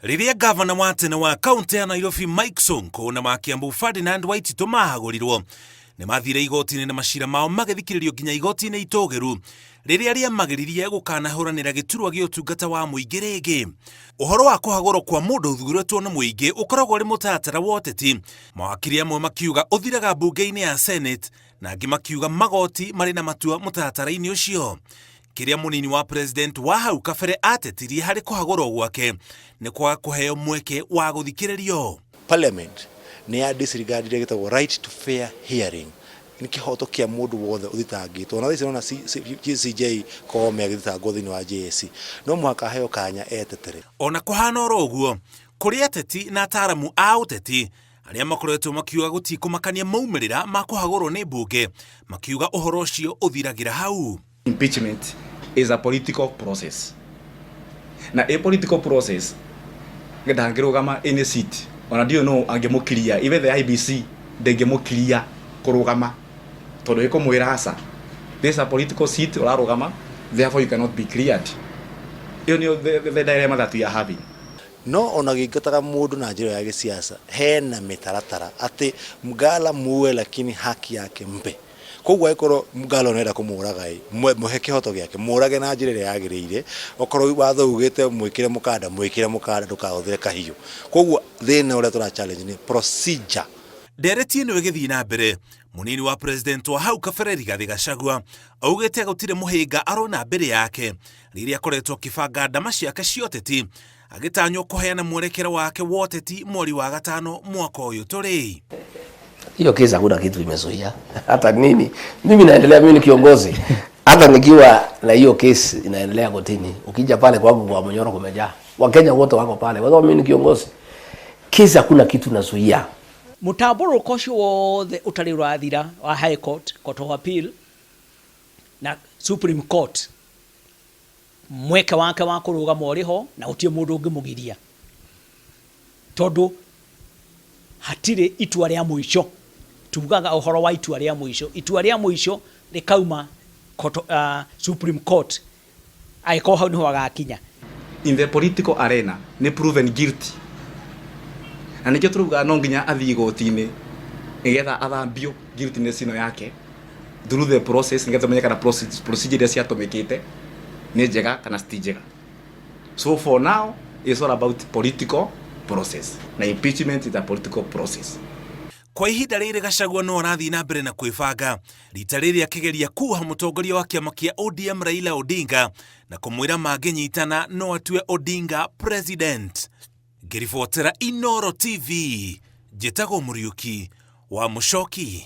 Riria gavana wa tene wa kaunti ya Nairobi Mike Sonko na wa Kiambu Ferdinand Waititu mahagũrirwo nĩ mathire igoti-inĩ na macira mao magĩthikĩrĩrio nginya igoti-inĩ itogeru riria rĩamagĩririe gũkanahũranĩra gĩturwa gĩa ũtungata wa mũingĩ rĩngĩ. Ũhoro wa kũhagũrwo kwa mũndũ ũthuurĩtwo nĩ mũingĩ ũkoragwo ũrĩ mũtaratara wa ũteti, mawakiri amwe makiuga ũthiraga mbunge-inĩ ya Senate na angĩ makiuga magoti marĩ na matua mũtaratara-inĩ ũcio. Kĩrĩa mũnini wa president wa hau kabere atetirie harĩ kũhagũrwo gwake nĩ kwaga kũheo mweke wa gũthikĩrĩrio. Parliament nĩ ya disregardire gĩtagwo right to fair hearing. Nĩ kĩhoto kĩa mũndũ wothe ũthitangĩtwo. Na thaicĩ nona CJ Koome agĩthitangwo thĩinĩ wa JSC. No mũhaka aheo kanya etetere. Ona kũhana oro ũguo, kũrĩ ateti na ataaramu a ũteti arĩa makoretwo makiuga gũtikũmakania maumĩrĩra ma kũhagũrwo nĩ mbunge, makiuga ũhoro ũcio ũthiragĩra hau. Impeachment is a political process. Na a political process ndangĩrũgama in seat. Ona ndio no angemũkiria, even the IBC ndĩngĩmũkiria kũrũgama tondũ ĩkũmwĩra aca. This is a political seat ũrarũgama, therefore you cannot be cleared. Iyo nĩ the dilemma that we are having. No ona gĩingataga mũndũ na njĩra ya gĩsiasa, hena mĩtaratara atĩ mgala muwe lakini haki yake mpe. Koguo aikoro mgala onenda kũmũraga mũhe kĩhoto gĩake, mũrage na njĩra ĩrĩa yagĩrĩire. Okorwo watho ugĩte mwĩkĩre mũkanda ndũkahũthĩre kahiũ. Koguo thĩna ũrĩa tũra challenge nĩ procedure. Nderetie nĩ gĩthiĩ na mbere, mũnini wa president wa hau kabere Rigathi Gachagua augĩte gũtirĩ mũhĩnga arona mbere yake rĩrĩa akoretwo akĩbanga ndama ciake cia ũteti, agĩtanywo kũheana mwerekero wake wa ũteti mweri wa gatano mwaka ũyũ tũrĩ. Hiyo kesi hakuna kitu imezuia. Hata nini? Mimi naendelea, mimi ni kiongozi. Hata nikiwa na hiyo kesi inaendelea kotini. Ukija pale kwangu kwa Munyoro kumejaa. Wakenya wote wako pale. Kwa sababu mimi ni kiongozi. Kesi hakuna kitu inazuia. Mũtambũrũko ũcio wothe ũtarĩ ũrathira wa High Court, Court of Appeal na Supreme Court, mweke wake wa kũrũgama ũrĩho na gũtirĩ mũndũ ũngĩmũgiria. Tondũ hatirĩ itua rĩa mũico. Tugaga ũhoro wa itua rĩa mũico. Itua rĩa mũico rĩkauma Supreme Court. Aiko hau niho agakinya. In the political arena nĩ proven guilty. Na nĩkĩo tũruga no nginya athiĩ igoti-inĩ nĩgetha athambio guiltiness ĩno yake through the process, nĩgetha menye kana procedure iria ciatũmĩkĩte nĩ njega kana ti njega. So for now it's all about political process. Na impeachment is a political process. Kwa ihinda rĩrĩ Gachagua no arathiĩ na mbere na kwĩbanga rita rĩrĩ akĩgeria kuha mũtongoria wa kĩama kĩa ODM Raila Odinga na kũmwĩra mangĩnyitana no atue Odinga president. Ngĩribotera Inooro TV, njĩtagwo Mũriũki wa Mũchoki.